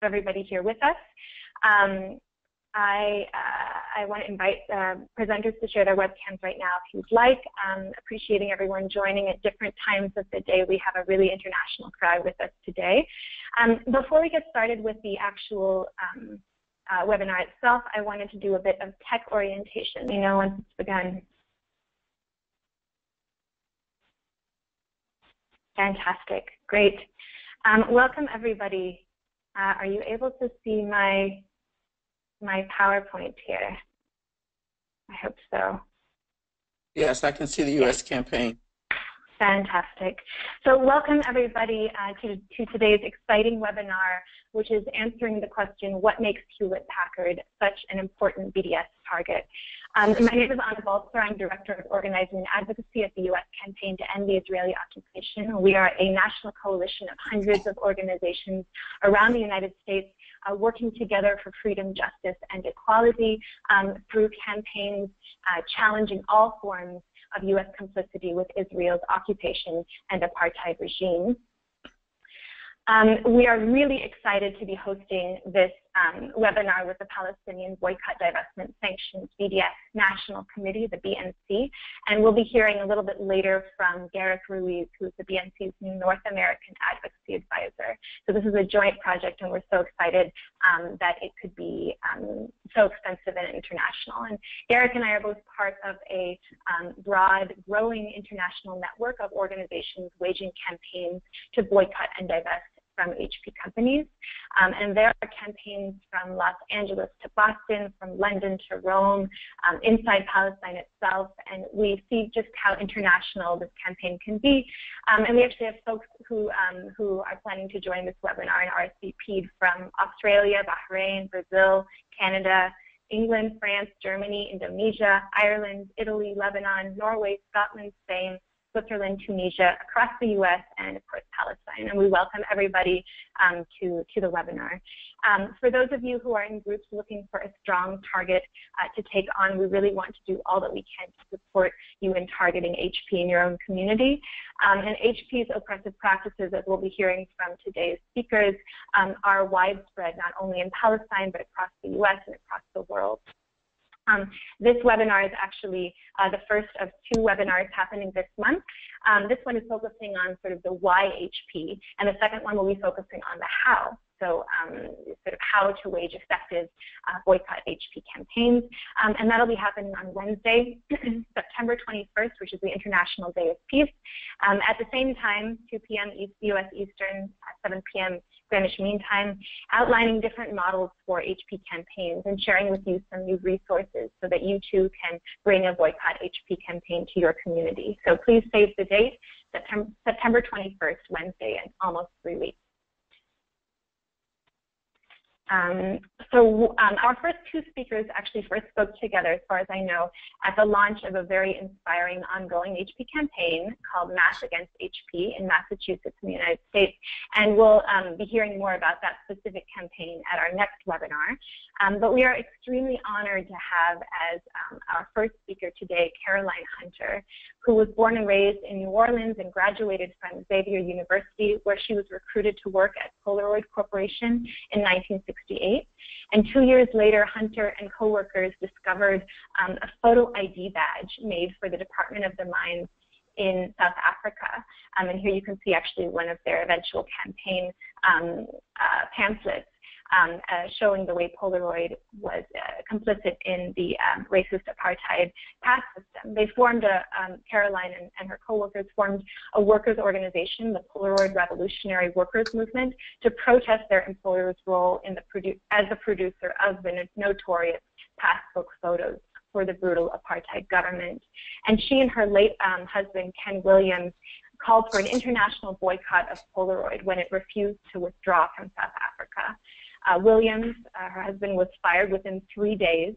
everybody here with us. I want to invite presenters to share their webcams right now if you'd like. Appreciating everyone joining at different times of the day. We have a really international crowd with us today. Before we get started with the actual webinar itself, I wanted to do a bit of tech orientation. You know, once it's begun. Fantastic, great. Welcome everybody. Are you able to see my PowerPoint here? I hope so. Yes, I can see the U.S. campaign. Fantastic. So welcome everybody to today's exciting webinar, which is answering the question, what makes Hewlett Packard such an important BDS target? My name is Anna Balzer. I'm Director of Organizing and Advocacy at the U.S. Campaign to End the Israeli Occupation. We are a national coalition of hundreds of organizations around the United States working together for freedom, justice, and equality through campaigns challenging all forms of U.S. complicity with Israel's occupation and apartheid regime. We are really excited to be hosting this webinar with the Palestinian Boycott, Divestment, Sanctions BDS National Committee, the BNC, and we'll be hearing a little bit later from Garrick Ruiz, who's the BNC's new North American Advocacy Advisor. So this is a joint project, and we're so excited that it could be so extensive and international. And Garrick and I are both part of a broad, growing international network of organizations waging campaigns to boycott and divest from HP companies. And there are campaigns from Los Angeles to Boston, from London to Rome, inside Palestine itself, and we see just how international this campaign can be. And we actually have folks who are planning to join this webinar and RSVP'd from Australia, Bahrain, Brazil, Canada, England, France, Germany, Indonesia, Ireland, Italy, Lebanon, Norway, Scotland, Spain, Switzerland, Tunisia, across the U.S., and of course Palestine. And we welcome everybody to the webinar. For those of you who are in groups looking for a strong target to take on, we really want to do all that we can to support you in targeting HP in your own community. And HP's oppressive practices, as we'll be hearing from today's speakers, are widespread not only in Palestine but across the U.S. and across the world. This webinar is actually the first of two webinars happening this month. This one is focusing on sort of the why HP, and the second one will be focusing on the how. So sort of how to wage effective boycott HP campaigns. And that'll be happening on Wednesday, September 21st, which is the International Day of Peace. At the same time, 2 p.m. U.S. Eastern, 7 p.m. Greenwich Mean Time, outlining different models for HP campaigns and sharing with you some new resources so that you too can bring a boycott HP campaign to your community. So please save the date, September 21st, Wednesday, in almost 3 weeks. Our first two speakers actually first spoke together, as far as I know, at the launch of a very inspiring ongoing HP campaign called Mass Against HP in Massachusetts in the United States. And we'll be hearing more about that specific campaign at our next webinar. But we are extremely honored to have as our first speaker today, Caroline Hunter, who was born and raised in New Orleans and graduated from Xavier University, where she was recruited to work at Polaroid Corporation in 1968. And 2 years later, Hunter and coworkers discovered a photo ID badge made for the Department of the Mines in South Africa. And here you can see actually one of their eventual campaign pamphlets showing the way Polaroid was complicit in the racist apartheid caste system. They formed Caroline and her co-workers formed a workers' organization, the Polaroid Revolutionary Workers Movement, to protest their employer's role in as the producer of the notorious passbook photos for the brutal apartheid government. And she and her late husband, Ken Williams, called for an international boycott of Polaroid when it refused to withdraw from South Africa. Williams, her husband, was fired within 3 days,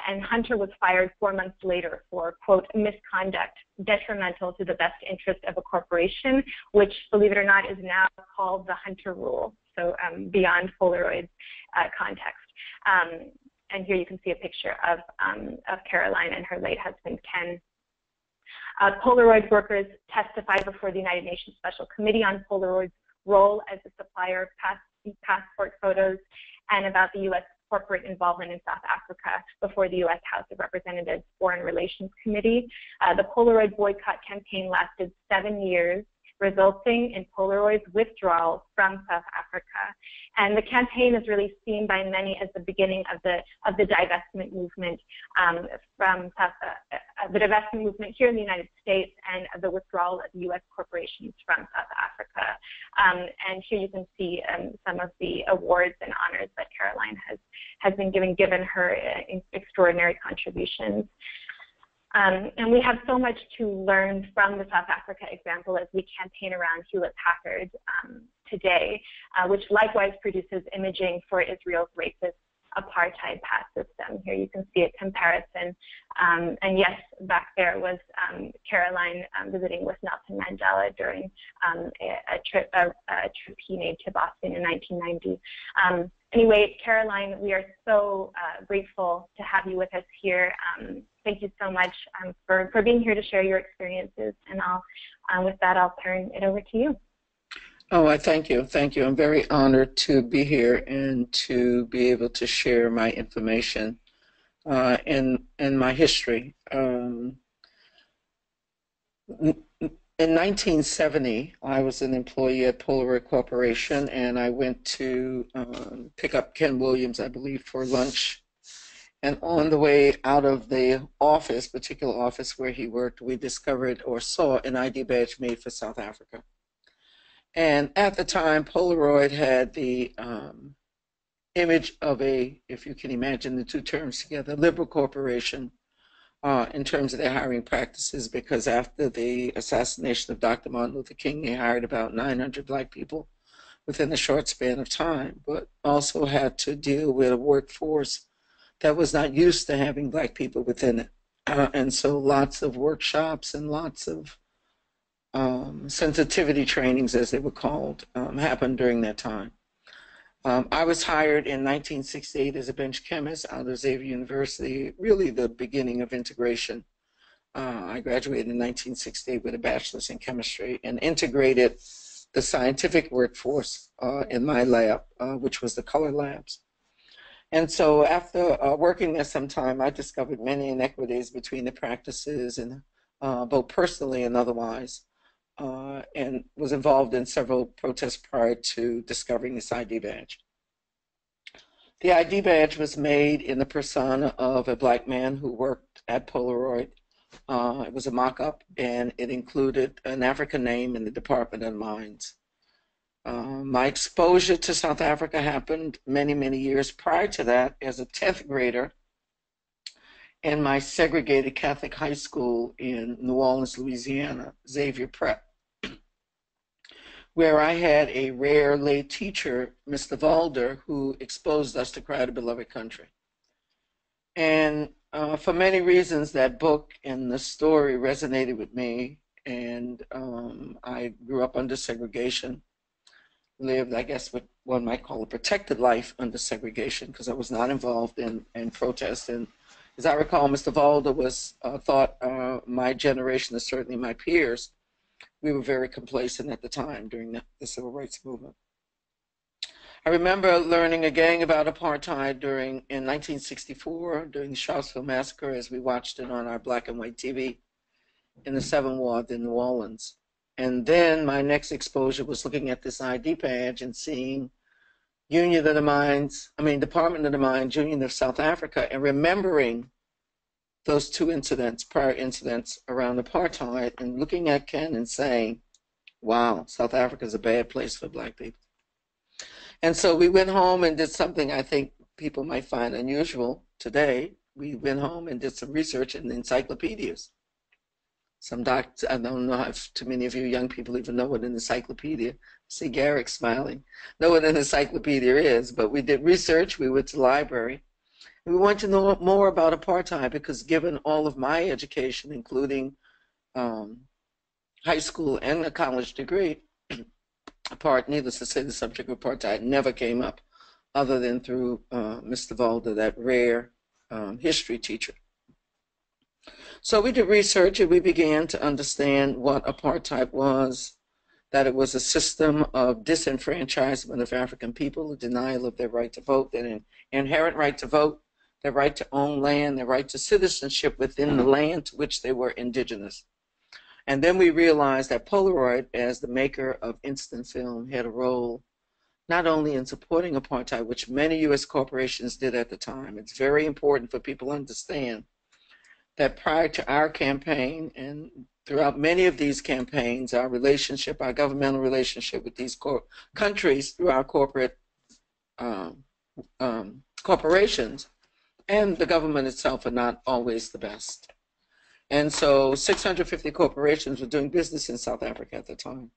and Hunter was fired 4 months later for, quote, misconduct detrimental to the best interest of a corporation, which, believe it or not, is now called the Hunter Rule, so beyond Polaroid's context. And here you can see a picture of Caroline and her late husband, Ken. Polaroid workers testified before the United Nations Special Committee on Polaroid's role as a supplier of these passport photos, and about the U.S. corporate involvement in South Africa before the U.S. House of Representatives Foreign Relations Committee. The Polaroid boycott campaign lasted 7 years, resulting in Polaroid's withdrawal from South Africa. And the campaign is really seen by many as the beginning of the divestment movement the divestment movement here in the United States, and of the withdrawal of U.S. corporations from South Africa. And here you can see some of the awards and honors that Caroline has been given her extraordinary contributions. And we have so much to learn from the South Africa example as we campaign around Hewlett Packard today, which likewise produces imaging for Israel's racist apartheid pass system. Here you can see a comparison. And yes, back there was Caroline visiting with Nelson Mandela during a trip he made to Boston in 1990. Anyway, Caroline, we are so grateful to have you with us here. Thank you so much for being here to share your experiences. And with that, I'll turn it over to you. Oh, I thank you. Thank you. I'm very honored to be here and to be able to share my information and my history. In 1970, I was an employee at Polaroid Corporation, and I went to pick up Ken Williams, I believe, for lunch. And on the way out of the office, particular office where he worked, we discovered or saw an ID badge made for South Africa. And at the time, Polaroid had the image of a, if you can imagine the two terms together, liberal corporation in terms of their hiring practices, because after the assassination of Dr. Martin Luther King, they hired about 900 black people within a short span of time, but also had to deal with a workforce that was not used to having black people within it. And so lots of workshops and lots of sensitivity trainings, as they were called, happened during that time. I was hired in 1968 as a bench chemist out of Xavier University, really the beginning of integration. I graduated in 1968 with a bachelor's in chemistry and integrated the scientific workforce in my lab, which was the color labs. And so after working there some time, I discovered many inequities between the practices, and both personally and otherwise, and was involved in several protests prior to discovering this ID badge. The ID badge was made in the persona of a black man who worked at Polaroid. It was a mock-up, and it included an African name in the Department of Mines. My exposure to South Africa happened many, many years prior to that as a 10th grader in my segregated Catholic high school in New Orleans, Louisiana, Xavier Prep, where I had a rare lay teacher, Mr. Valder, who exposed us to Cry to Beloved Country. And for many reasons, that book and the story resonated with me, and I grew up under segregation. Lived, I guess, what one might call a protected life under segregation, because I was not involved in protest. And as I recall, Mr. Valder was thought my generation, and certainly my peers, we were very complacent at the time during the civil rights movement. I remember learning again about apartheid in 1964 during the Charlottesville massacre, as we watched it on our black and white TV in the 7th Ward in New Orleans. And then my next exposure was looking at this ID badge and seeing Department of the Mines, Union of South Africa, and remembering those two incidents, prior incidents around apartheid, and looking at Ken and saying, wow, South Africa is a bad place for black people. And so we went home and did something I think people might find unusual today. We went home and did some research in the encyclopedias. I don't know if too many of you young people even know what an encyclopedia. I see Garrick smiling. Know what an encyclopedia is, but we did research. We went to the library. And we wanted to know more about apartheid, because given all of my education, including high school and a college degree, needless to say, the subject of apartheid never came up other than through Mr. Valder, that rare history teacher. So we did research, and we began to understand what apartheid was, that it was a system of disenfranchisement of African people, a denial of their right to vote, their inherent right to vote, their right to own land, their right to citizenship within the land to which they were indigenous. And then we realized that Polaroid, as the maker of instant film, had a role not only in supporting apartheid, which many U.S. corporations did at the time. It's very important for people to understand that prior to our campaign and throughout many of these campaigns, our relationship, our governmental relationship with these countries through our corporate corporations and the government itself are not always the best. And so 650 corporations were doing business in South Africa at the time.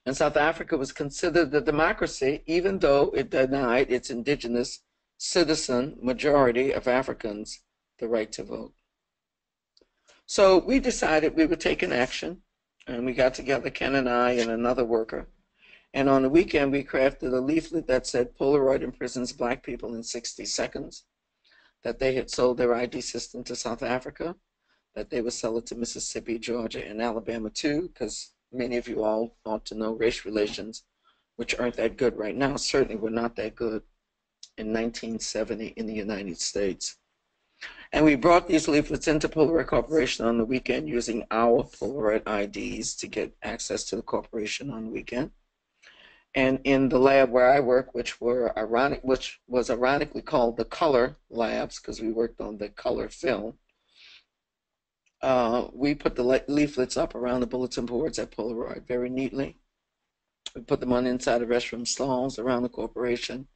And South Africa was considered a democracy, even though it denied its indigenous citizen majority of Africans the right to vote. So we decided we would take an action, and we got together, Ken and I and another worker. And on the weekend, we crafted a leaflet that said Polaroid imprisons Black people in 60 seconds, that they had sold their ID system to South Africa, that they would sell it to Mississippi, Georgia, and Alabama too, because many of you all ought to know race relations, which aren't that good right now, certainly were not that good in 1970 in the United States. And we brought these leaflets into Polaroid Corporation on the weekend using our Polaroid IDs to get access to the corporation on the weekend. And in the lab where I work, which was ironically called the color labs, because we worked on the color film, we put the leaflets up around the bulletin boards at Polaroid very neatly. We put them on inside the restroom stalls around the corporation.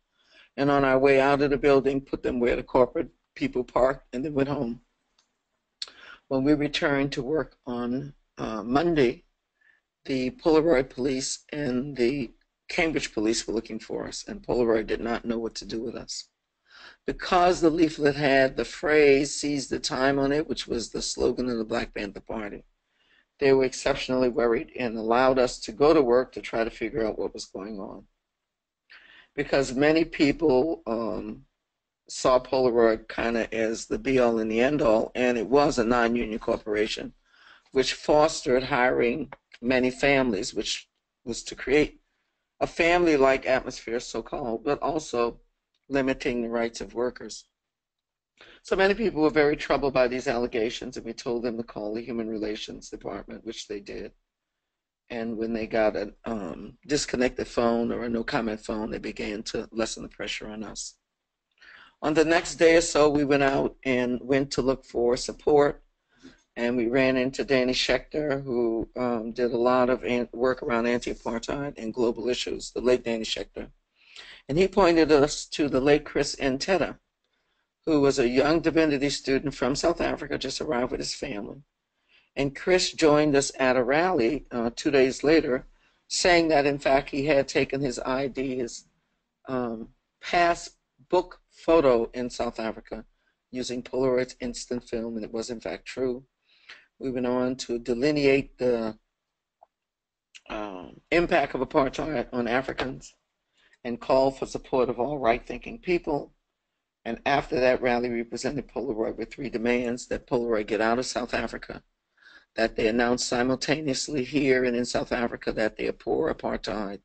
And on our way out of the building, put them where the corporate people parked, and then went home. When we returned to work on Monday, the Polaroid police and the Cambridge police were looking for us, and Polaroid did not know what to do with us. Because the leaflet had the phrase "seize the time" on it, which was the slogan of the Black Panther Party, they were exceptionally worried and allowed us to go to work to try to figure out what was going on. Because many people saw Polaroid kind of as the be-all and the end-all, and it was a non-union corporation, which fostered hiring many families, which was to create a family-like atmosphere, so-called, but also limiting the rights of workers. So many people were very troubled by these allegations, and we told them to call the Human Relations Department, which they did. And when they got a disconnected phone or a no-comment phone, they began to lessen the pressure on us. On the next day or so, we went out and went to look for support, and we ran into Danny Schechter, who did a lot of work around anti-apartheid and global issues, the late Danny Schechter. And he pointed us to the late Chris Nteta, who was a young divinity student from South Africa, just arrived with his family. And Chris joined us at a rally 2 days later, saying that, in fact, he had taken his ID, his passbook photo in South Africa using Polaroid's instant film, and it was, in fact, true. We went on to delineate the impact of apartheid on Africans and call for support of all right-thinking people. And after that rally, we presented Polaroid with 3 demands: that Polaroid get out of South Africa, that they announce simultaneously here and in South Africa that they abhor apartheid,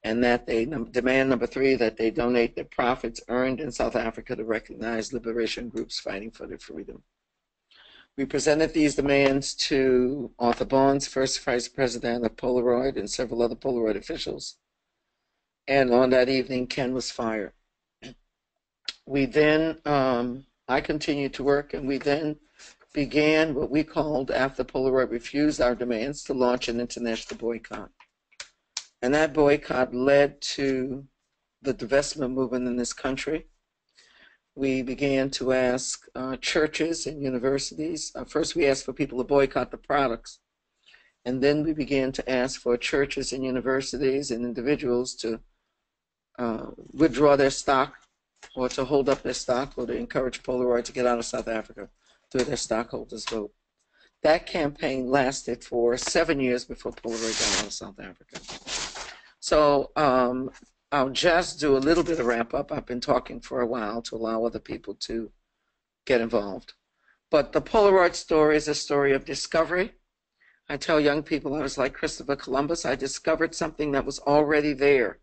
and that they, demand number 3, that they donate the profits earned in South Africa to recognize liberation groups fighting for their freedom. We presented these demands to Arthur Bonds, first vice president of Polaroid, and several other Polaroid officials. And on that evening, Ken was fired. We then, I continued to work, and we then began what we called, after Polaroid refused our demands, to launch an international boycott. And that boycott led to the divestment movement in this country. We began to ask churches and universities. First, we asked for people to boycott the products. And then we began to ask for churches and universities and individuals to withdraw their stock, or to hold up their stock, or to encourage Polaroid to get out of South Africa through their stockholders' vote. That campaign lasted for 7 years before Polaroid got out of South Africa. So I'll just do a little bit of wrap up. I've been talking for a while to allow other people to get involved. But the Polaroid story is a story of discovery, I tell young people I was like Christopher Columbus. I discovered something that was already there.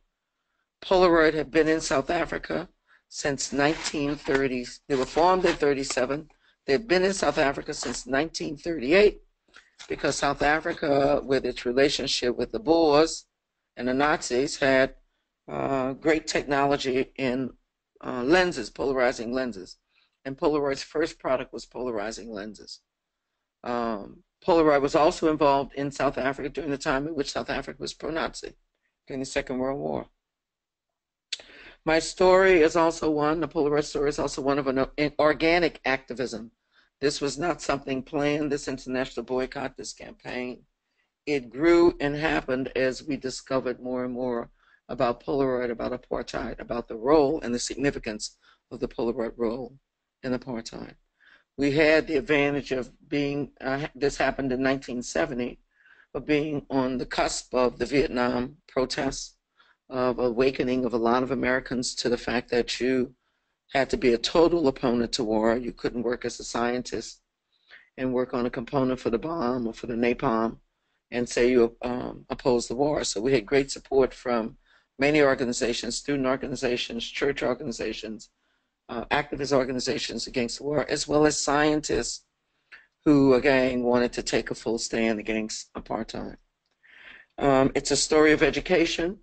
Polaroid had been in South Africa since 1930. They were formed in 37. They've been in South Africa since 1938 because South Africa, with its relationship with the Boers and the Nazis, had great technology in lenses, polarizing lenses. And Polaroid's first product was polarizing lenses. Polaroid was also involved in South Africa during the time in which South Africa was pro-Nazi, during the Second World War. My story is also one, the Polaroid story is also one of an organic activism. This was not something planned, this international boycott, this campaign. It grew and happened as we discovered more and more about Polaroid, about apartheid, about the role and the significance of the Polaroid role in apartheid. We had the advantage of being, this happened in 1970, of being on the cusp of the Vietnam protests, of awakening of a lot of Americans to the fact that you had to be a total opponent to war. You couldn't work as a scientist and work on a component for the bomb or for the napalm and say you oppose the war. So we had great support from many organizations, student organizations, church organizations, activist organizations against the war, as well as scientists who, again, wanted to take a full stand against apartheid. It's a story of education.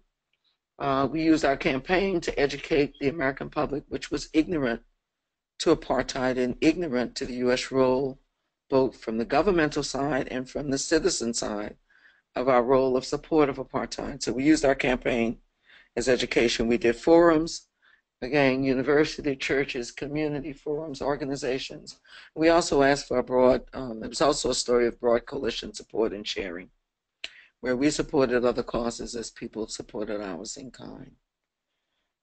We used our campaign to educate the American public, which was ignorant to apartheid and ignorant to the U.S. role, both from the governmental side and from the citizen side of our role of support of apartheid. So we used our campaign as education. We did forums, again, university, churches, community forums, organizations. We also asked for a broad, it was also a story of broad coalition support and sharing, where we supported other causes as people supported ours in kind.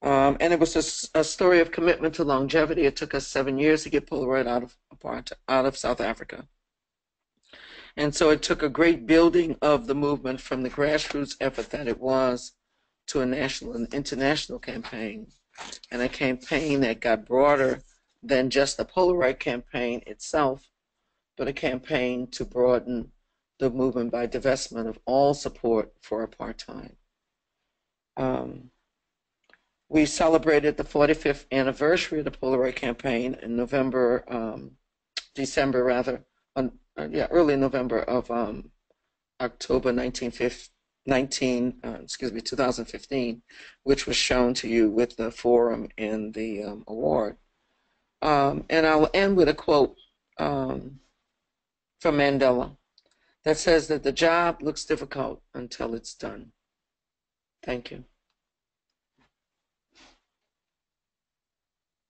And it was a story of commitment to longevity. It took us 7 years to get Polaroid out of South Africa. And so it took a great building of the movement from the grassroots effort that it was to a national and international campaign, and a campaign that got broader than just the Polaroid campaign itself, but a campaign to broaden the movement by divestment of all support for apartheid. We celebrated the 45th anniversary of the Polaroid campaign in November, December rather, early November of October 2015, which was shown to you with the forum and the award. And I'll end with a quote from Mandela that says that the job looks difficult until it's done. Thank you.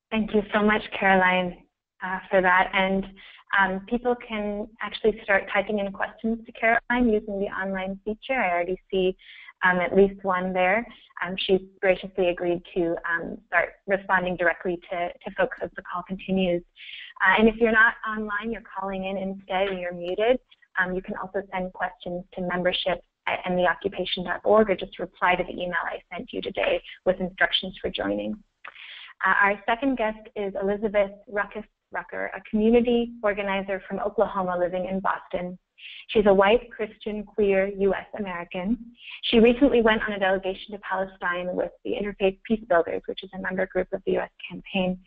Thank you so much, Caroline, for that. And people can actually start typing in questions to Caroline using the online feature. I already see at least one there. She's graciously agreed to start responding directly to folks as the call continues. And if you're not online, you're calling in instead and you're muted, you can also send questions to membership@theoccupation.org or just reply to the email I sent you today with instructions for joining. Our second guest is Elizabeth Ruckus, a community organizer from Oklahoma living in Boston. She's a white, Christian, queer U.S. American. She recently went on a delegation to Palestine with the Interfaith Peace Builders, which is a member group of the U.S. campaign,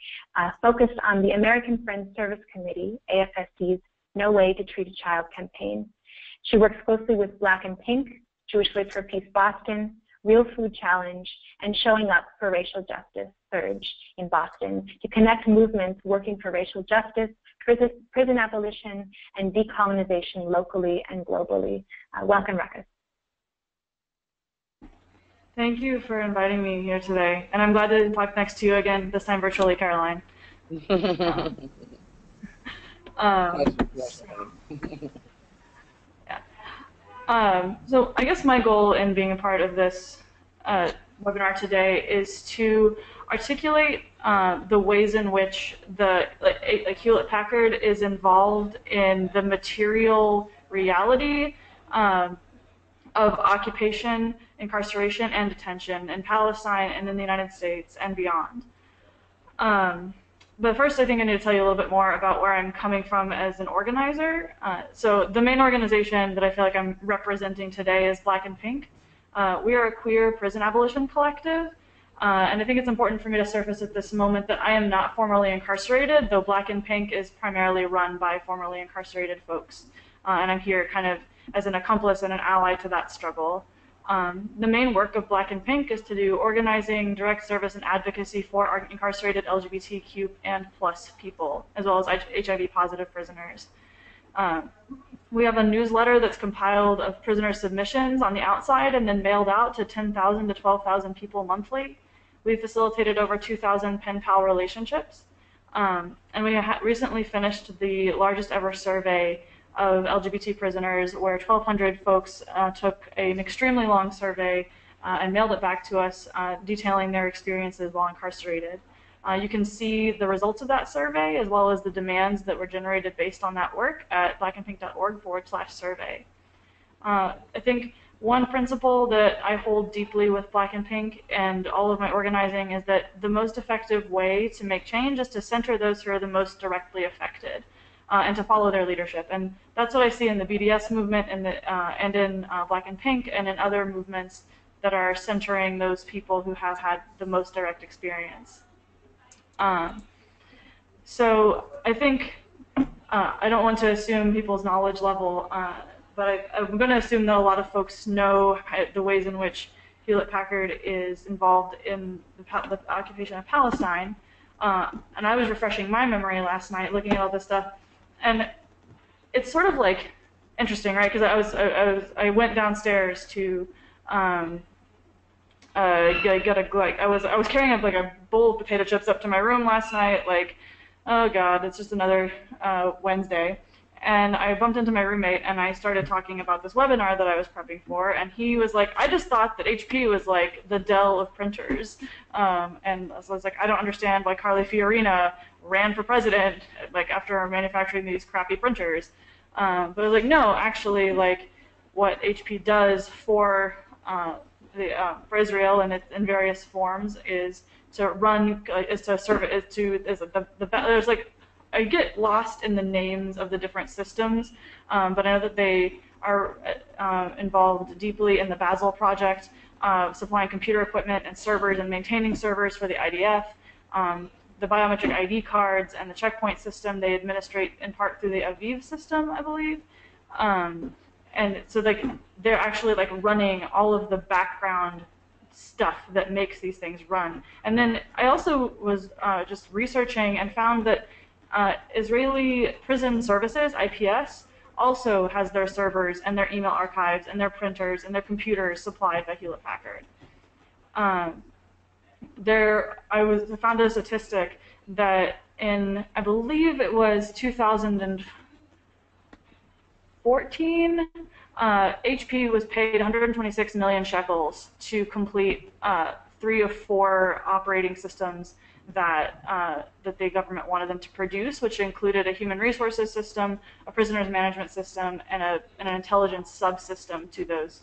focused on the American Friends Service Committee, AFSC's No Way to Treat a Child campaign. She works closely with Black and Pink, Jewish Voice for Peace Boston, Real Food Challenge, and Showing Up for Racial Justice Surge in Boston to connect movements working for racial justice, prison abolition, and decolonization locally and globally. Welcome, Ruckus. Thank you for inviting me here today, and I'm glad to talk next to you again, this time virtually, Caroline. So I guess my goal in being a part of this webinar today is to articulate the ways in which Hewlett Packard is involved in the material reality of occupation, incarceration, and detention in Palestine and in the United States and beyond. But first, I think I need to tell you a little bit more about where I'm coming from as an organizer. So the main organization that I feel like I'm representing today is Black and Pink. We are a queer prison abolition collective, and I think it's important for me to surface at this moment that I am not formerly incarcerated, though Black and Pink is primarily run by formerly incarcerated folks. And I'm here kind of as an accomplice and an ally to that struggle. The main work of Black and Pink is to do organizing, direct service, and advocacy for our incarcerated LGBTQ and plus people, as well as HIV-positive prisoners. We have a newsletter that's compiled of prisoner submissions on the outside and then mailed out to 10,000 to 12,000 people monthly. We've facilitated over 2,000 pen pal relationships. And we recently finished the largest ever survey of LGBT prisoners, where 1,200 folks took an extremely long survey and mailed it back to us, detailing their experiences while incarcerated. You can see the results of that survey, as well as the demands that were generated based on that work at blackandpink.org/survey. I think one principle that I hold deeply with Black and Pink and all of my organizing is that the most effective way to make change is to center those who are the most directly affected. And to follow their leadership. And that's what I see in the BDS movement and in Black and Pink and in other movements that are centering those people who have had the most direct experience. So I think, I don't want to assume people's knowledge level, but I'm going to assume that a lot of folks know the ways in which Hewlett Packard is involved in the occupation of Palestine. And I was refreshing my memory last night looking at all this stuff. And it's sort of like interesting, right? Because I went downstairs to I was carrying up like a bowl of potato chips up to my room last night. Like, oh God, it's just another Wednesday. And I bumped into my roommate and I started talking about this webinar that I was prepping for. And he was like, I just thought that HP was like the Dell of printers. And so I was like, I don't understand why Carly Fiorina ran for president like after manufacturing these crappy printers. But I was like, no, actually, like what HP does for Israel and in various forms is to run, is to serve, there's like, I get lost in the names of the different systems, but I know that they are involved deeply in the Basel project, supplying computer equipment and servers and maintaining servers for the IDF, the biometric ID cards and the checkpoint system they administrate in part through the Aviv system, I believe. And so like they're actually like running all of the background stuff that makes these things run. And then I also was just researching and found that Israeli Prison Services, IPS, also has their servers and their email archives and their printers and their computers supplied by Hewlett Packard. I found a statistic that in, I believe it was 2014, HP was paid 126 million shekels to complete 3 of 4 operating systems that the government wanted them to produce, which included a human resources system, a prisoners management system, and an intelligence subsystem to those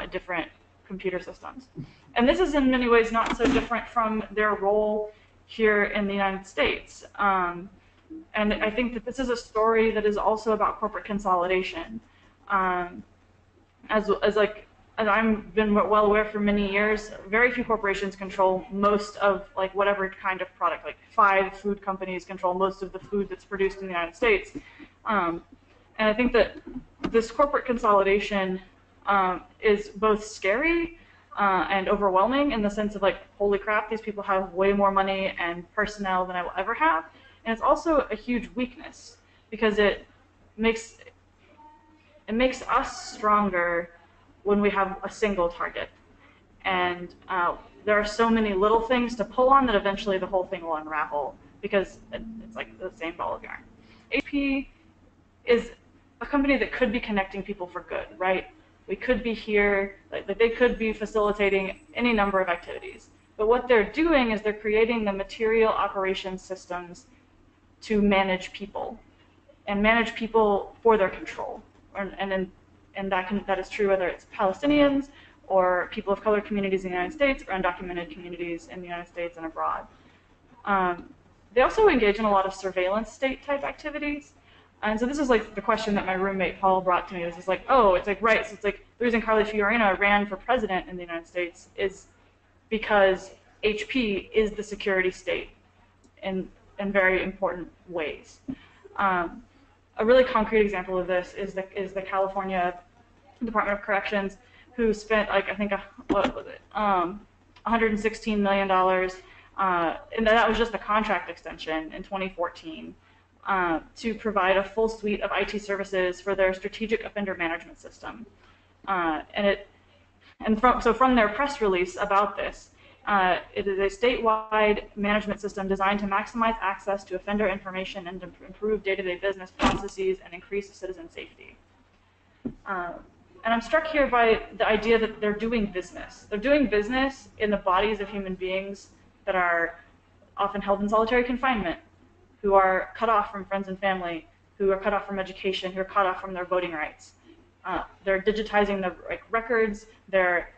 different computer systems. And this is in many ways not so different from their role here in the United States. And I think that this is a story that is also about corporate consolidation. As I've been well aware for many years, very few corporations control most of like whatever kind of product. Like 5 food companies control most of the food that's produced in the United States. And I think that this corporate consolidation is both scary and overwhelming in the sense of like, holy crap, these people have way more money and personnel than I will ever have. And it's also a huge weakness because it makes us stronger when we have a single target. And there are so many little things to pull on that eventually the whole thing will unravel because it's like the same ball of yarn. HP is a company that could be connecting people for good, right? We could be here, like they could be facilitating any number of activities. But what they're doing is they're creating the material operations systems to manage people and manage people for their control. And that is true whether it's Palestinians or people of color communities in the United States or undocumented communities in the United States and abroad. They also engage in a lot of surveillance state type activities. And so this is like the question that my roommate Paul brought to me. This is like, oh, it's like, right, so it's like the reason Carly Fiorina ran for president in the United States is because HP is the security state in very important ways. A really concrete example of this is the California Department of Corrections, who spent like, I think, what was it, $116 million, and that was just the contract extension in 2014, to provide a full suite of IT services for their strategic offender management system. From their press release about this, it is a statewide management system designed to maximize access to offender information and to improve day-to-day business processes and increase citizen safety. And I'm struck here by the idea that they're doing business. They're doing business in the bodies of human beings that are often held in solitary confinement, who are cut off from friends and family, who are cut off from education, who are cut off from their voting rights. They're digitizing the records. They're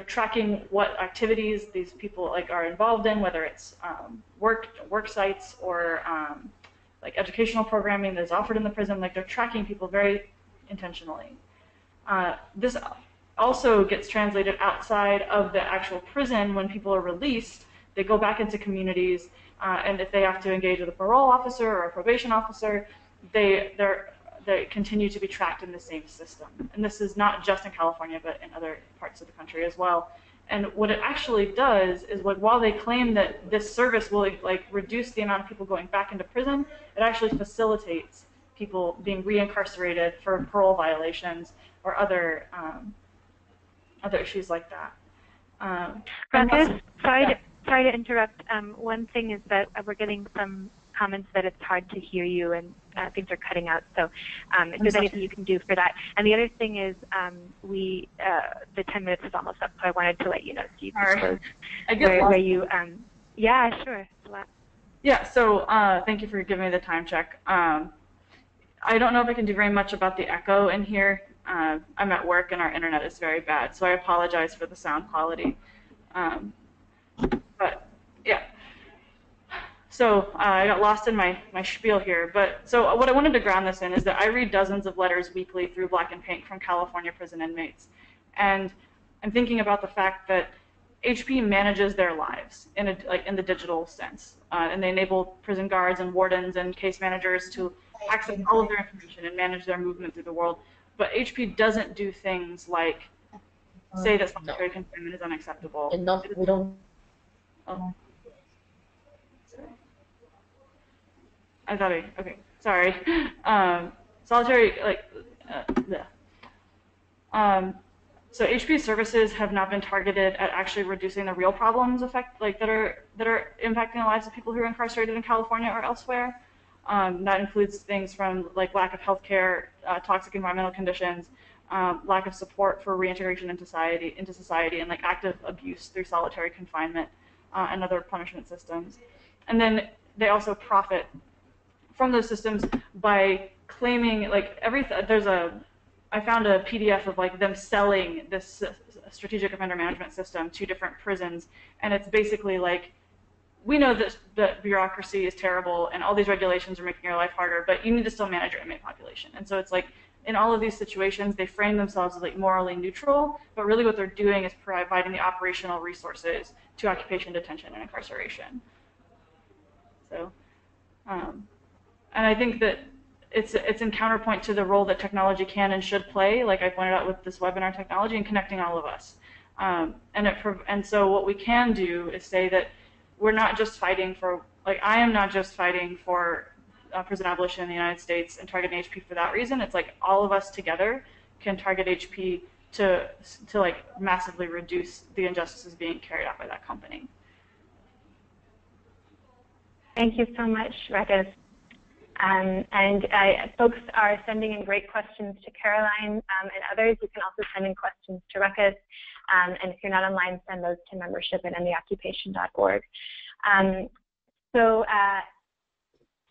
tracking what activities these people are involved in, whether it's work sites or educational programming that is offered in the prison. They're tracking people very intentionally. This also gets translated outside of the actual prison. When people are released, they go back into communities, and if they have to engage with a parole officer or a probation officer, they continue to be tracked in the same system. And this is not just in California, but in other parts of the country as well. And what it actually does is, while they claim that this service will reduce the amount of people going back into prison, it actually facilitates people being reincarcerated for parole violations or other issues like that. Ruckus, sorry to interrupt. One thing is that we're getting some comments that it's hard to hear you and things are cutting out. So if there's anything you can do for that. And the other thing is the 10 minutes is almost up, so I wanted to let you know so you can close where you, yeah, sure. Yeah, so thank you for giving me the time check. I don't know if I can do very much about the echo in here. I'm at work and our internet is very bad, so I apologize for the sound quality. But yeah. So I got lost in my spiel here. But so what I wanted to ground this in is that I read dozens of letters weekly through Black and Pink from California prison inmates. And I'm thinking about the fact that HP manages their lives in the digital sense. And they enable prison guards and wardens and case managers to access all of their information and manage their movement through the world. But HP doesn't do things like say that solitary confinement is unacceptable. And we don't. Oh. I thought okay, sorry. Solitary, so HP services have not been targeted at actually reducing the real problems that are impacting the lives of people who are incarcerated in California or elsewhere. That includes things from lack of health care, toxic environmental conditions, lack of support for reintegration into society, and active abuse through solitary confinement and other punishment systems. And then they also profit from those systems by claiming I found a PDF of them selling this strategic offender management system to different prisons, and it's basically we know that bureaucracy is terrible and all these regulations are making your life harder, but you need to still manage your inmate population. And so it's in all of these situations, they frame themselves as morally neutral, but really what they're doing is providing the operational resources to occupation, detention, and incarceration. So, and I think that it's in counterpoint to the role that technology can and should play, like I pointed out with this webinar technology, in connecting all of us. And so what we can do is say that we're not just fighting for, I am not just fighting for prison abolition in the United States and targeting HP for that reason. It's all of us together can target HP to massively reduce the injustices being carried out by that company. Thank you so much, Ruckus. Folks are sending in great questions to Caroline and others. You can also send in questions to Ruckus. And if you're not online, send those to membership@entheoccupation.org.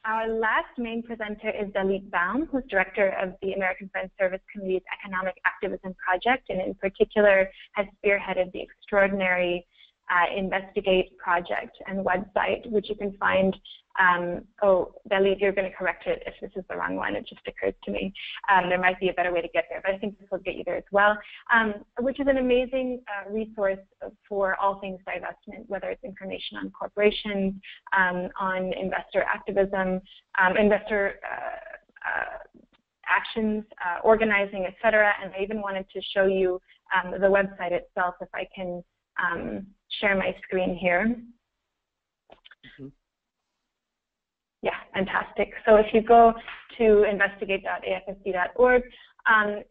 Our last main presenter is Dalit Baum, who's director of the American Friends Service Committee's Economic Activism Project, and in particular has spearheaded the extraordinary Investigate project and website, which you can find. Oh, Dalit, you're going to correct it if this is the wrong one. It just occurred to me. There might be a better way to get there, but I think this will get you there as well, which is an amazing resource for all things divestment, whether it's information on corporations, on investor activism, investor actions, organizing, etc. And I even wanted to show you the website itself, if I can share my screen here. Mm-hmm. Yeah, fantastic. So if you go to investigate.afsc.org, and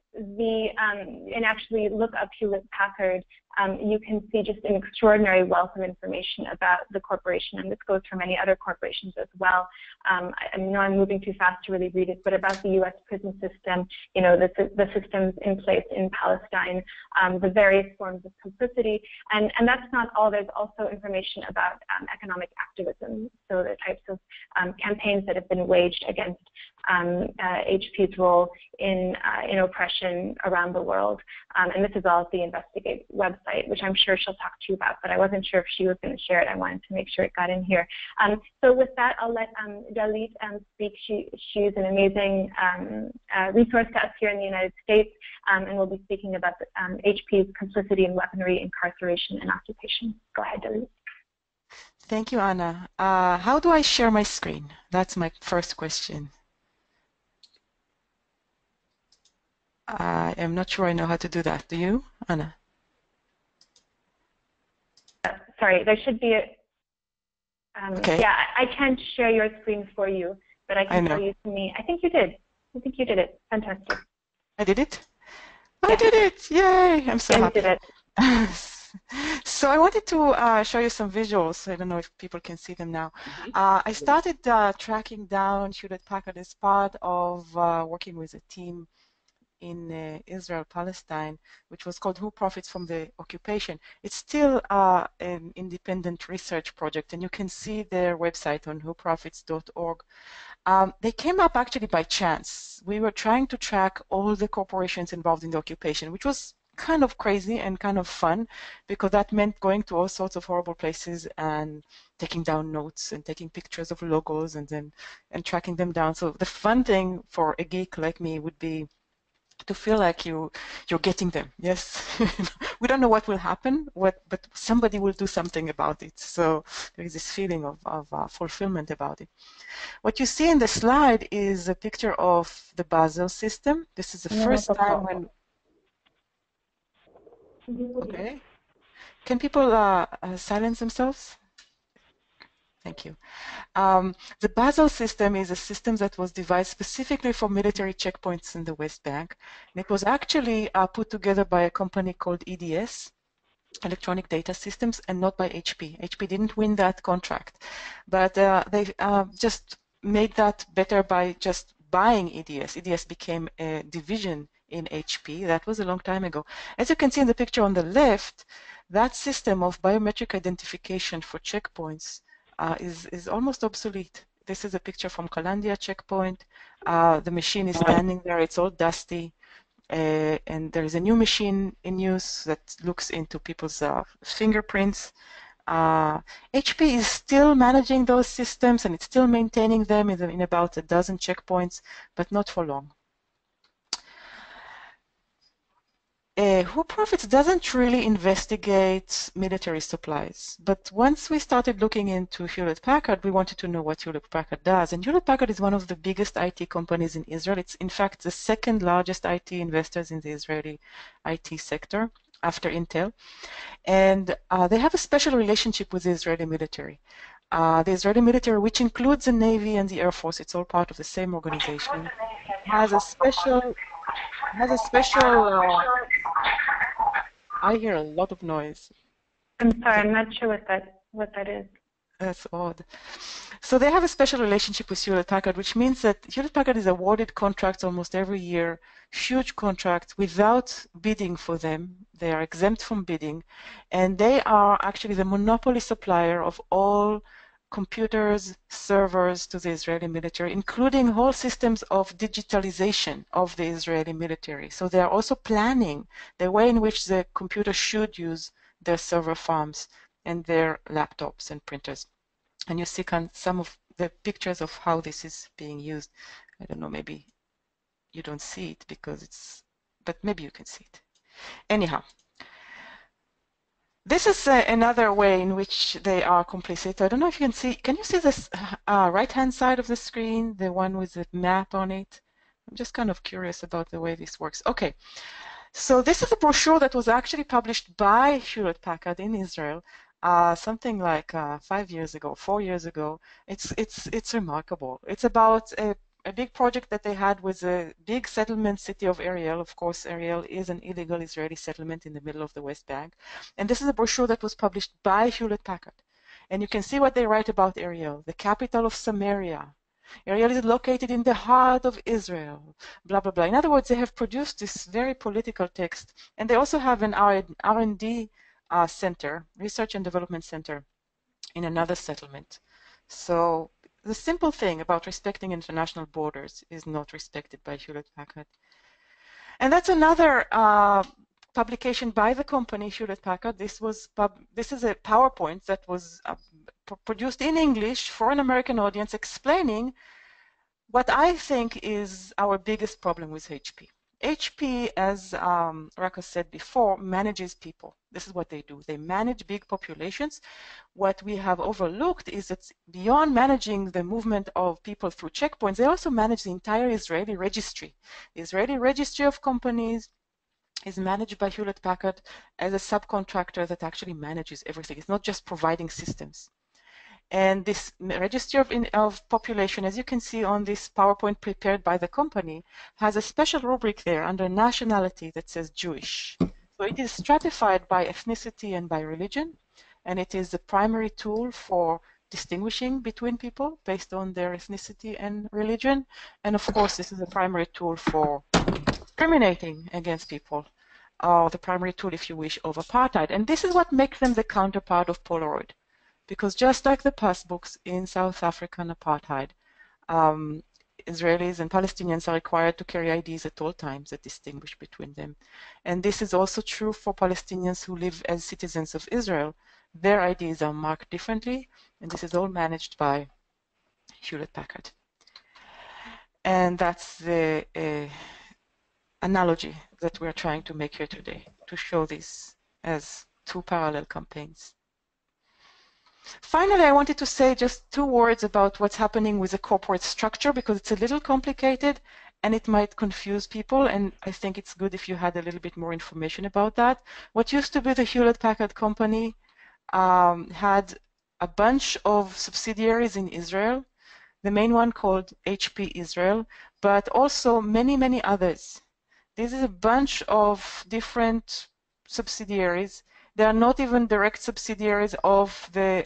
actually look up Hewlett Packard, you can see just an extraordinary wealth of information about the corporation, and this goes for many other corporations as well. I know I'm moving too fast to really read it, but about the U.S. prison system, you know, the systems in place in Palestine, the various forms of complicity, and that's not all. There's also information about economic activism, so the types of campaigns that have been waged against HP's role in oppression around the world, and this is all at the Investigate website, which I'm sure she'll talk to you about, but I wasn't sure if she was going to share it. I wanted to make sure it got in here. So with that, I'll let Dalit speak. She's an amazing resource to us here in the United States, and we'll be speaking about the, HP's complicity in weaponry, incarceration, and occupation. Go ahead, Dalit. Thank you, Anna. How do I share my screen? That's my first question. I am not sure I know how to do that. Do you, Anna? Sorry, there should be a... okay. Yeah, I can't share your screen for you, but I can tell you to me. I think you did. I think you did it. Fantastic. I did it? Yeah. I did it! Yay! I'm so happy. Did it. So I wanted to show you some visuals. I don't know if people can see them now. I started tracking down Hewlett Packard as part of working with a team in Israel, Palestine, which was called Who Profits from the Occupation. It's still an independent research project, and you can see their website on whoprofits.org. They came up actually by chance. We were trying to track all the corporations involved in the occupation, which was kind of crazy and kind of fun, because that meant going to all sorts of horrible places and taking down notes and taking pictures of logos and tracking them down. So the fun thing for a geek like me would be to feel like you're getting them. Yes, we don't know what will happen, but somebody will do something about it. So there is this feeling of fulfillment about it. What you see in the slide is a picture of the Basel system. This is the first time when... Okay. Can people silence themselves? Thank you. The Basel system is a system that was devised specifically for military checkpoints in the West Bank. And it was actually put together by a company called EDS, Electronic Data Systems, and not by HP. HP didn't win that contract. But they just made that better by just buying EDS. EDS became a division in HP. That was a long time ago. As you can see in the picture on the left, that system of biometric identification for checkpoints is almost obsolete. This is a picture from Kalandia checkpoint. The machine is standing there. It's all dusty. And there is a new machine in use that looks into people's fingerprints. HP is still managing those systems, and it's still maintaining them in about a dozen checkpoints, but not for long. Who Profits doesn't really investigate military supplies, but once we started looking into Hewlett Packard, we wanted to know what Hewlett Packard does. And Hewlett Packard is one of the biggest IT companies in Israel. It's in fact the second largest IT investors in the Israeli IT sector after Intel. And they have a special relationship with the Israeli military. The Israeli military, which includes the Navy and the Air Force, it's all part of the same organization, has a special I hear a lot of noise. I'm sorry, I'm not sure what that is. That's odd. So they have a special relationship with Hewlett Packard, which means that Hewlett Packard is awarded contracts almost every year, huge contracts, without bidding for them. They are exempt from bidding, and they are actually the monopoly supplier of all computers, servers to the Israeli military, including whole systems of digitalization of the Israeli military. So they are also planning the way in which the computer should use their server farms and their laptops and printers. And you see some of the pictures of how this is being used. I don't know, maybe you don't see it because it's, but maybe you can see it. Anyhow, this is another way in which they are complicit. I don't know if you can you see this right-hand side of the screen, the one with the map on it? I'm just kind of curious about the way this works. Okay, so this is a brochure that was actually published by Hewlett Packard in Israel, something like 5 years ago, 4 years ago. It's remarkable. It's about a big project that they had with a big settlement city of Ariel. Of course, Ariel is an illegal Israeli settlement in the middle of the West Bank. And this is a brochure that was published by Hewlett Packard. And you can see what they write about Ariel, the capital of Samaria. Ariel is located in the heart of Israel, blah, blah, blah. In other words, they have produced this very political text. And they also have an R&D center, research and development center, in another settlement. So the simple thing about respecting international borders is not respected by Hewlett Packard. And that's another publication by the company Hewlett Packard. This is a PowerPoint that was produced in English for an American audience, explaining what I think is our biggest problem with HP. HP, as Ruckus said before, manages people. This is what they do. They manage big populations. What we have overlooked is that beyond managing the movement of people through checkpoints, they also manage the entire Israeli registry. The Israeli registry of companies is managed by Hewlett Packard as a subcontractor that actually manages everything. It's not just providing systems. And this registry of population, as you can see on this PowerPoint prepared by the company, has a special rubric there under nationality that says Jewish. So it is stratified by ethnicity and by religion, and it is the primary tool for distinguishing between people based on their ethnicity and religion. And of course, this is a primary tool for discriminating against people, or the primary tool, if you wish, of apartheid. And this is what makes them the counterpart of Polaroid. Because just like the passbooks in South African apartheid, Israelis and Palestinians are required to carry IDs at all times that distinguish between them. And this is also true for Palestinians who live as citizens of Israel. Their IDs are marked differently, and this is all managed by Hewlett Packard. And that's the analogy that we're trying to make here today, to show this as two parallel campaigns. Finally, I wanted to say just 2 words about what's happening with the corporate structure, because it's a little complicated and it might confuse people, and I think it's good if you had a little bit more information about that. What used to be the Hewlett Packard company had a bunch of subsidiaries in Israel, the main one called HP Israel, but also many, many others. This is a bunch of different subsidiaries. They are not even direct subsidiaries of the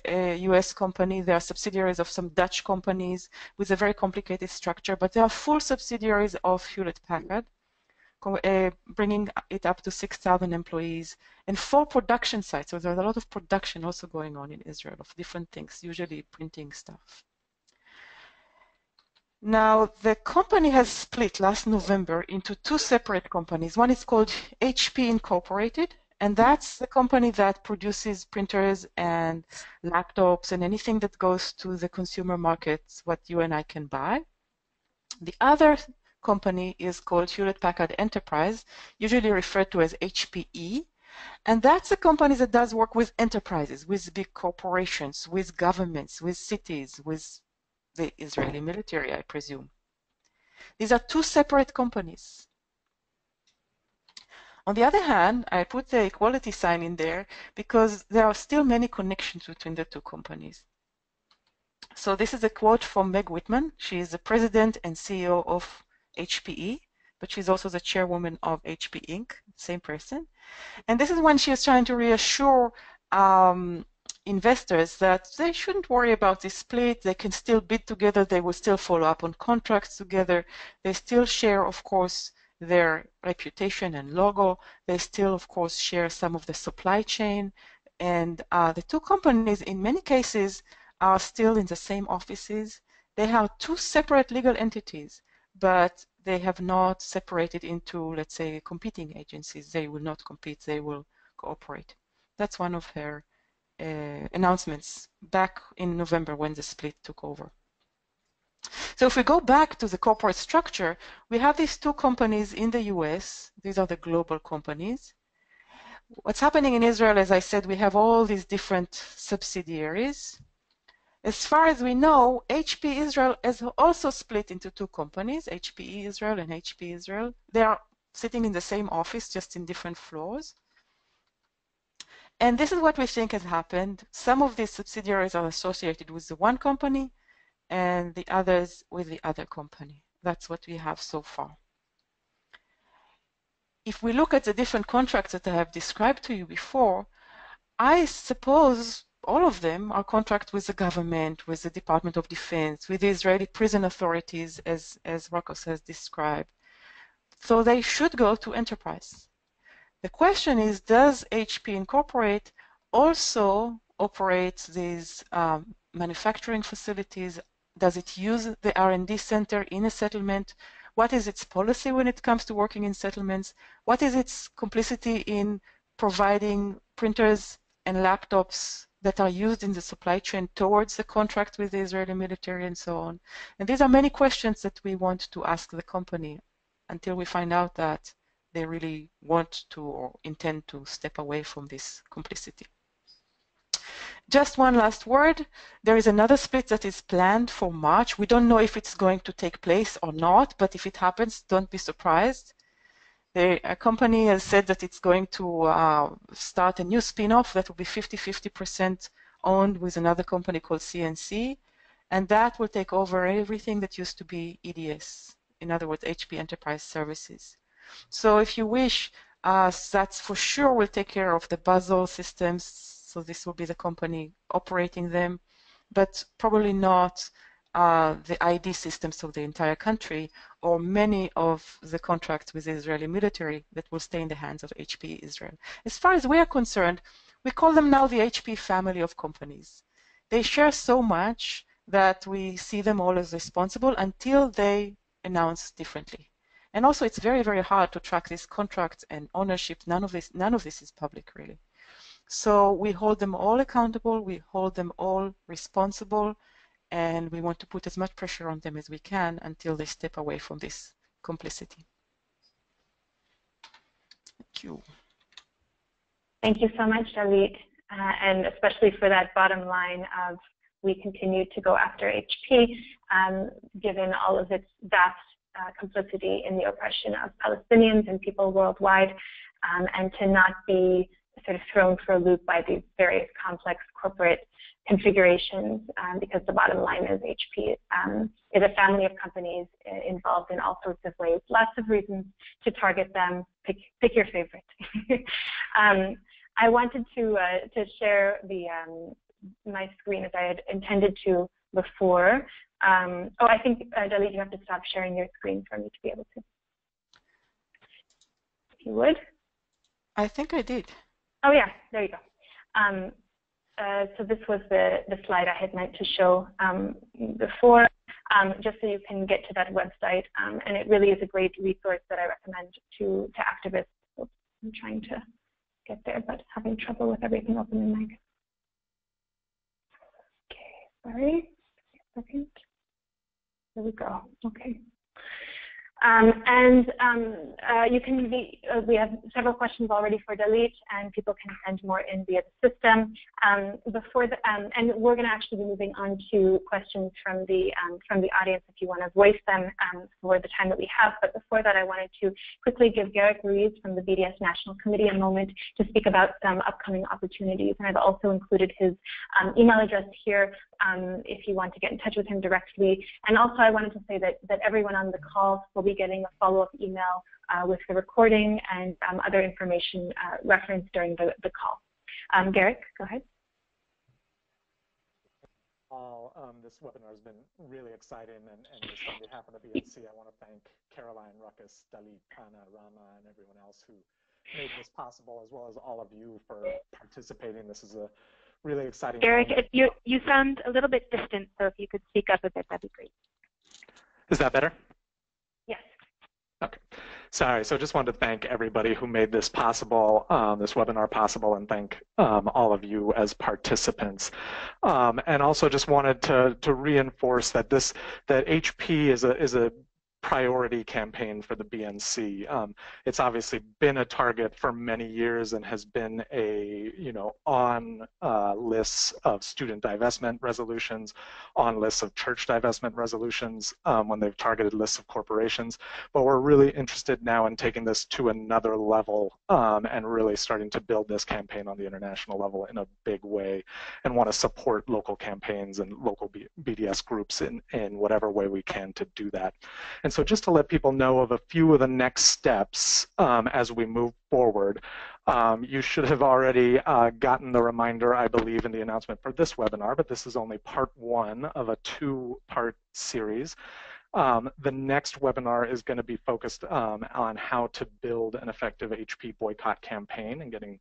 US company. They are subsidiaries of some Dutch companies with a very complicated structure, but they are full subsidiaries of Hewlett Packard, bringing it up to 6,000 employees and 4 production sites. So there's a lot of production also going on in Israel of different things, usually printing stuff. Now, the company has split last November into 2 separate companies. One is called HP Incorporated, and that's the company that produces printers and laptops and anything that goes to the consumer markets, what you and I can buy. The other company is called Hewlett Packard Enterprise, usually referred to as HPE. And that's a company that does work with enterprises, with big corporations, with governments, with cities, with the Israeli military, I presume. These are 2 separate companies. On the other hand, I put the equality sign in there because there are still many connections between the 2 companies. So this is a quote from Meg Whitman. She is the president and CEO of HPE, but she's also the chairwoman of HP Inc., same person. And this is when she is trying to reassure investors that they shouldn't worry about this split. They can still bid together. They will still follow up on contracts together. They still share, of course, their reputation and logo. They still, of course, share some of the supply chain. And the 2 companies, in many cases, are still in the same offices. They have 2 separate legal entities, but they have not separated into, let's say, competing agencies. They will not compete. They will cooperate. That's one of her announcements back in November when the split took over. So if we go back to the corporate structure, we have these two companies in the US. These are the global companies. What's happening in Israel, as I said, we have all these different subsidiaries. As far as we know, HP Israel is also split into two companies, HPE Israel and HP Israel. They are sitting in the same office, just in different floors. And this is what we think has happened. Some of these subsidiaries are associated with the one company and the others with the other company. That's what we have so far. If we look at the different contracts that I have described to you before, I suppose all of them are contracts with the government, with the Department of Defense, with the Israeli prison authorities, as Ruckus has described. So they should go to enterprise. The question is, does HP Incorporate also operate these manufacturing facilities? Does it use the R&D center in a settlement? What is its policy when it comes to working in settlements? What is its complicity in providing printers and laptops that are used in the supply chain towards the contract with the Israeli military and so on? And these are many questions that we want to ask the company until we find out that they really want to or intend to step away from this complicity. Just one last word. There is another split that is planned for March. We don't know if it's going to take place or not, but if it happens, don't be surprised. The company has said that it's going to start a new spin-off that will be 50-50% owned with another company called CNC, and that will take over everything that used to be EDS, in other words, HP Enterprise Services. So if you wish, that's for sure will take care of the Basel systems, so this will be the company operating them, but probably not the ID systems of the entire country or many of the contracts with the Israeli military that will stay in the hands of HP Israel. As far as we are concerned, we call them now the HP family of companies. They share so much that we see them all as responsible until they announce differently. And also, it's very, very hard to track these contracts and ownership. None of this is public, really. So we hold them all accountable. We hold them all responsible. And we want to put as much pressure on them as we can until they step away from this complicity. Thank you. Thank you so much, Dalit, and especially for that bottom line of we continue to go after HP, given all of its vast complicity in the oppression of Palestinians and people worldwide, and to not be sort of thrown for a loop by these various complex corporate configurations, because the bottom line is HP is a family of companies involved in all sorts of ways. Lots of reasons to target them. Pick your favorite. I wanted to share my screen as I had intended to before. Oh, I think, Dalit, you have to stop sharing your screen for me to be able to. If you would. I think I did. Oh, yeah, there you go. So this was the slide I had meant to show before, just so you can get to that website. And it really is a great resource that I recommend to activists. Oops, I'm trying to get there, but having trouble with everything open in my. Okay, sorry. A second. There we go. Okay. You can we have several questions already for Dalit, and people can send more in via the system. And we're going to actually be moving on to questions from the audience if you want to voice them for the time that we have. But before that, I wanted to quickly give Garrick Ruiz from the BDS National Committee a moment to speak about some upcoming opportunities. And I've also included his email address here if you want to get in touch with him directly. And also, I wanted to say that everyone on the call will be getting a follow-up email with the recording and other information referenced during the call. Garrick, go ahead. This webinar has been really exciting, and just on behalf of the BNC, I want to thank Caroline, Ruckus, Dalit, Anna, Rama, and everyone else who made this possible, as well as all of you for participating. This is a really exciting Garrick, if you sound a little bit distant, so if you could speak up a bit, that'd be great. Is that better? Yes. Okay. Sorry, so just wanted to thank everybody who made this possible, this webinar possible, and thank all of you as participants. And also just wanted to reinforce that that HP is a priority campaign for the BNC. It's obviously been a target for many years and has been on lists of student divestment resolutions, on lists of church divestment resolutions when they've targeted lists of corporations. But we're really interested now in taking this to another level and really starting to build this campaign on the international level in a big way, and want to support local campaigns and local BDS groups in whatever way we can to do that. And so just to let people know of a few of the next steps as we move forward, you should have already gotten the reminder, I believe, in the announcement for this webinar, but this is only part 1 of a 2-part series. The next webinar is going to be focused on how to build an effective HP boycott campaign and getting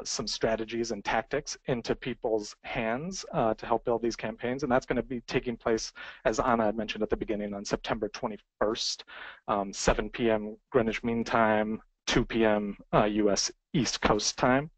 some strategies and tactics into people's hands to help build these campaigns. And that's going to be taking place, as Anna had mentioned at the beginning, on September 21st, 7 p.m. Greenwich Mean Time, 2 p.m. U.S. East Coast time.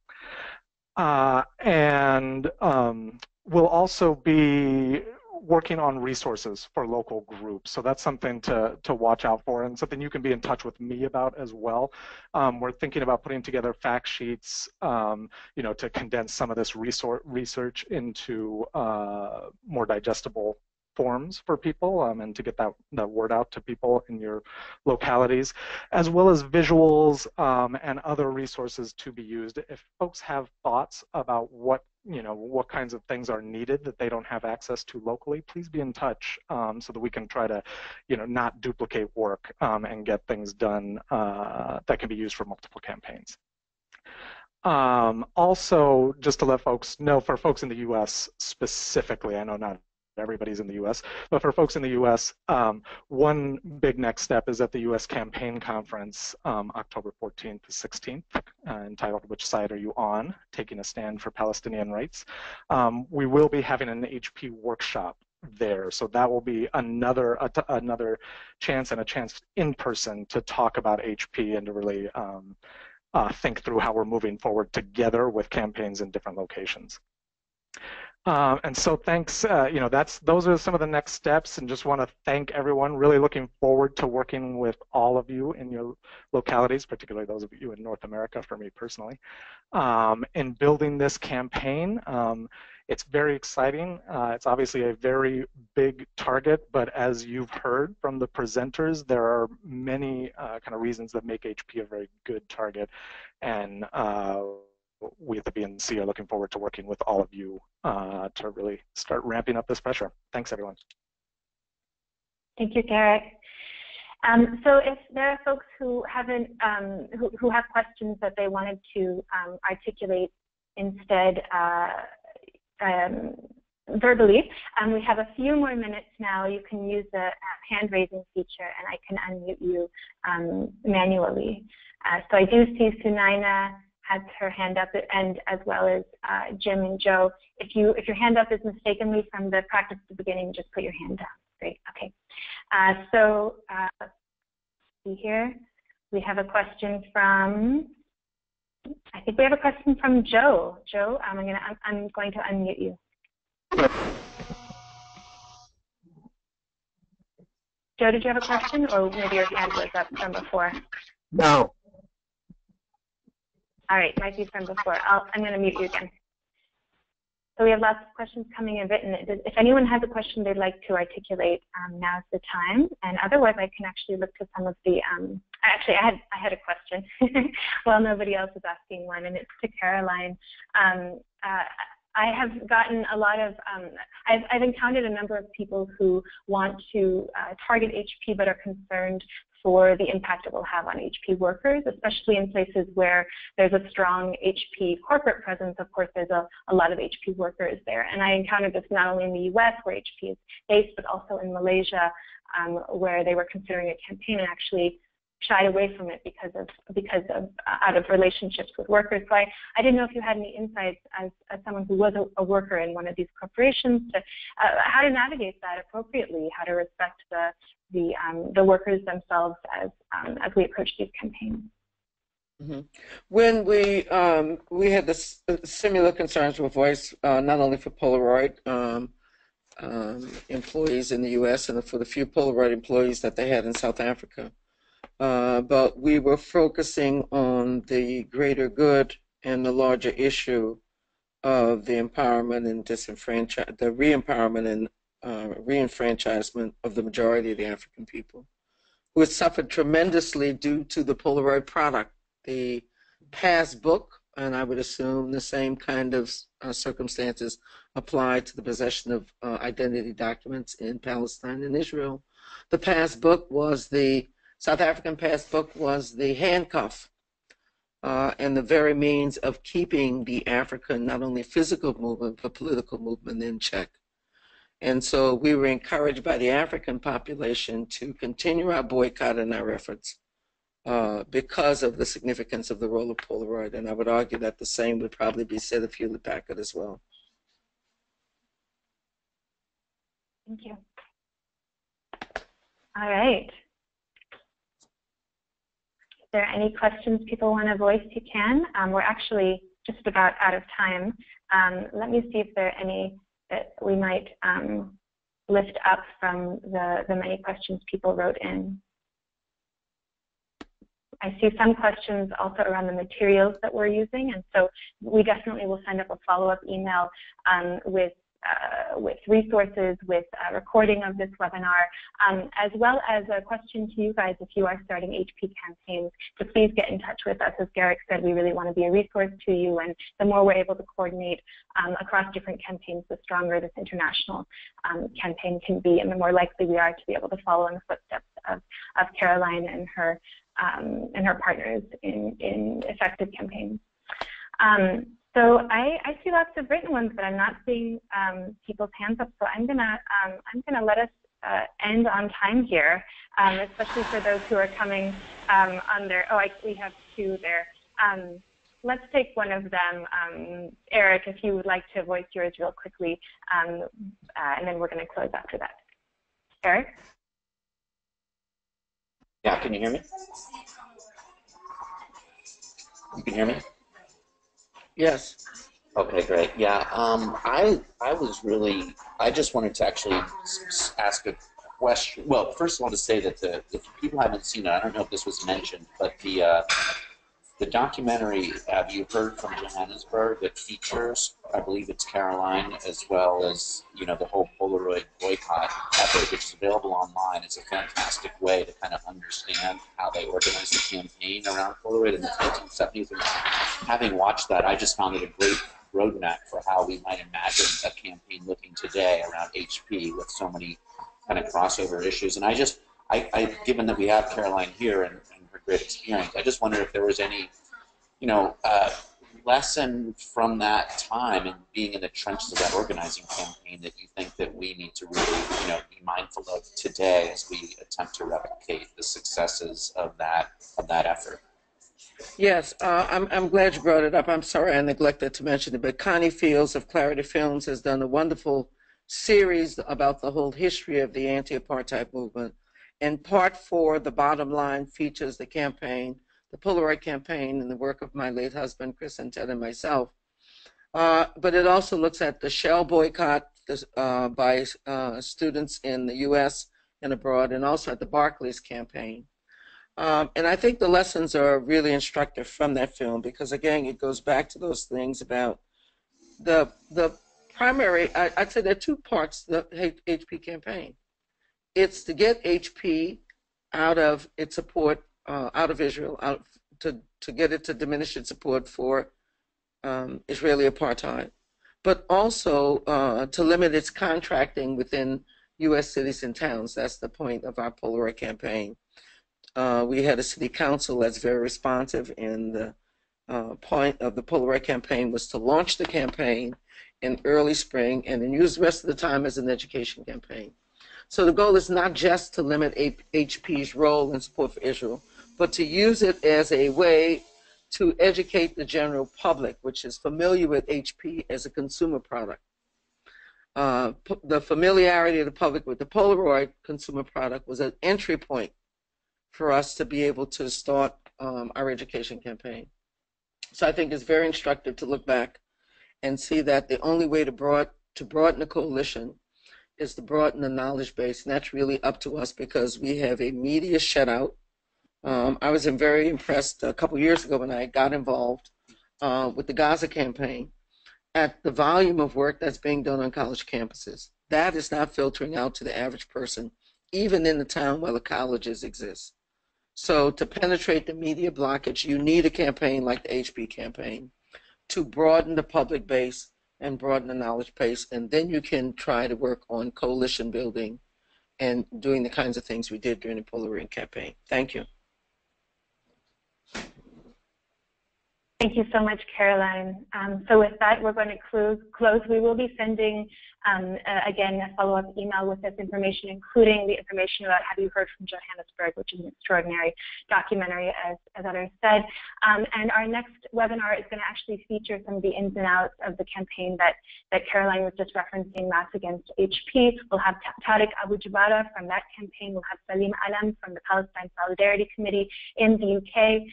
And we'll also be working on resources for local groups. So that's something to watch out for, and something you can be in touch with me about as well. We're thinking about putting together fact sheets, to condense some of this research into more digestible forms for people and to get that word out to people in your localities, as well as visuals and other resources to be used. If folks have thoughts about what kinds of things are needed that they don't have access to locally, please be in touch so that we can try to, not duplicate work and get things done that can be used for multiple campaigns. Also, just to let folks know, for folks in the U.S. specifically, I know not everybody's in the U.S., but for folks in the U.S., one big next step is at the U.S. Campaign Conference, October 14th to 16th, entitled "Which Side Are You On? Taking a Stand for Palestinian Rights." We will be having an HP workshop there, so that will be another chance, and a chance in person to talk about HP and to really think through how we're moving forward together with campaigns in different locations. And so thanks, those are some of the next steps, and just want to thank everyone. Really looking forward to working with all of you in your localities, particularly those of you in North America, for me personally, in building this campaign. It's very exciting. It's obviously a very big target, but as you've heard from the presenters, there are many kind of reasons that make HP a very good target, and we at the BNC are looking forward to working with all of you to really start ramping up this pressure. Thanks, everyone. Thank you, Garrick. So if there are folks who haven't, who have questions that they wanted to articulate instead verbally, we have a few more minutes now. You can use the hand-raising feature, and I can unmute you manually. So I do see Sunaina has her hand up, and as well as Jim and Joe. If your hand up is mistakenly from the practice at the beginning, just put your hand down. Great. Okay. So let's see here. We have a question from. I think we have a question from Joe. Joe, I'm going to unmute you. Joe, did you have a question, or maybe your hand was up from before? No. All right, might be from before. I'm going to mute you again. So we have lots of questions coming in written. If anyone has a question they'd like to articulate, now's the time. And otherwise, I can actually look to some of the. Actually, I had a question. Well, nobody else is asking one, and it's to Caroline. I have gotten a lot of. I've encountered a number of people who want to target HP but are concerned for the impact it will have on HP workers, especially in places where there's a strong HP corporate presence. Of course, there's a lot of HP workers there. And I encountered this not only in the US, where HP is based, but also in Malaysia, where they were considering a campaign. And actually, shied away from it because of out of relationships with workers. So I didn't know if you had any insights as someone who was a worker in one of these corporations to how to navigate that appropriately, how to respect the workers themselves as we approach these campaigns. Mm-hmm. When we had this similar concerns were voiced not only for Polaroid employees in the U.S. and for the few Polaroid employees that they had in South Africa. But we were focusing on the greater good and the larger issue of the empowerment and the re-empowerment and re-enfranchisement of the majority of the African people, who had suffered tremendously due to the Polaroid product. The passbook, and I would assume the same kind of circumstances apply to the possession of identity documents in Palestine and Israel. The passbook was the South African passbook was the handcuff and the very means of keeping the African, not only physical movement, but political movement in check. And so we were encouraged by the African population to continue our boycott and our efforts because of the significance of the role of Polaroid. And I would argue that the same would probably be said of Hewlett Packard as well. Thank you. All right. If there are any questions people want to voice, you can. We're actually just about out of time. Let me see if there are any that we might lift up from the many questions people wrote in. I see some questions also around the materials that we're using, and so we definitely will send up a follow-up email with resources, with a recording of this webinar, as well as a question to you guys if you are starting HP campaigns, to please get in touch with us. As Garrick said, we really want to be a resource to you, and the more we're able to coordinate across different campaigns, the stronger this international campaign can be, and the more likely we are to be able to follow in the footsteps of Caroline and her partners in effective campaigns. So I see lots of written ones, but I'm not seeing people's hands up. So I'm gonna let us end on time here, especially for those who are coming on their. Oh, we have two there. Let's take one of them. Eric, if you would like to voice yours real quickly, and then we're going to close after that. Eric? Yeah, can you hear me? You can hear me? Yes. Okay, great. Yeah, I just wanted to actually ask a question. Well, first I want to say that if people haven't seen it, I don't know if this was mentioned, but the documentary, have you heard from Johannesburg, that features, I believe it's Caroline, as well as, the whole Polaroid boycott effort, which is available online. It's a fantastic way to kind of understand how they organized the campaign around Polaroid in the 1970s. And having watched that, I just found it a great roadmap for how we might imagine a campaign looking today around HP with so many kind of crossover issues. And I given that we have Caroline here and her great experience, I just wondered if there was any, lesson from that time and being in the trenches of that organizing campaign that you think that we need to really, be mindful of today as we attempt to replicate the successes of that effort. Yes, I'm glad you brought it up. I'm sorry I neglected to mention it, but Connie Fields of Clarity Films has done a wonderful series about the whole history of the anti-apartheid movement. And part 4, The Bottom Line, features the campaign, the Polaroid campaign, and the work of my late husband, Chris and Ted, and myself. But it also looks at the shell boycott by students in the U.S. and abroad, and also at the Barclays campaign. And I think the lessons are really instructive from that film because, again, it goes back to those things about the primary, I'd say there are 2 parts to the HP campaign. It's to get HP out of its support, out of Israel, to get it to diminish its support for Israeli apartheid, but also to limit its contracting within U.S. cities and towns. That's the point of our Polaroid campaign. We had a city council that's very responsive, and the point of the Polaroid campaign was to launch the campaign in early spring and then use the rest of the time as an education campaign. So the goal is not just to limit HP's role in support for Israel, but to use it as a way to educate the general public, which is familiar with HP as a consumer product. The familiarity of the public with the Polaroid consumer product was an entry point for us to be able to start our education campaign. So I think it's very instructive to look back and see that the only way to broaden the coalition is to broaden the knowledge base, and that's really up to us because we have a media shutout. I was very impressed a couple years ago when I got involved with the Gaza campaign at the volume of work that's being done on college campuses. That is not filtering out to the average person, even in the town where the colleges exist. So to penetrate the media blockage, you need a campaign like the HP campaign to broaden the public base and broaden the knowledge base, and then you can try to work on coalition building and doing the kinds of things we did during the Polaroid campaign. Thank you. Thank you so much, Caroline. So with that, we're going to close. We will be sending, again, a follow-up email with this information, including the information about Have You Heard from Johannesburg, which is an extraordinary documentary, as others said. And our next webinar is going to actually feature some of the ins and outs of the campaign that Caroline was just referencing, Mass Against HP. We'll have Tariq Abu Jabara from that campaign. We'll have Salim Alam from the Palestine Solidarity Committee in the UK,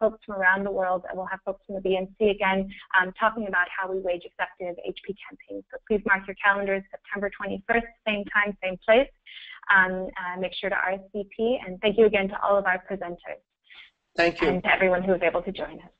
folks from around the world. We'll have folks from the BNC again talking about how we wage effective HP campaigns. So please mark your calendars, September 21st, same time, same place. Make sure to RSVP, and thank you again to all of our presenters. Thank you. And to everyone who was able to join us.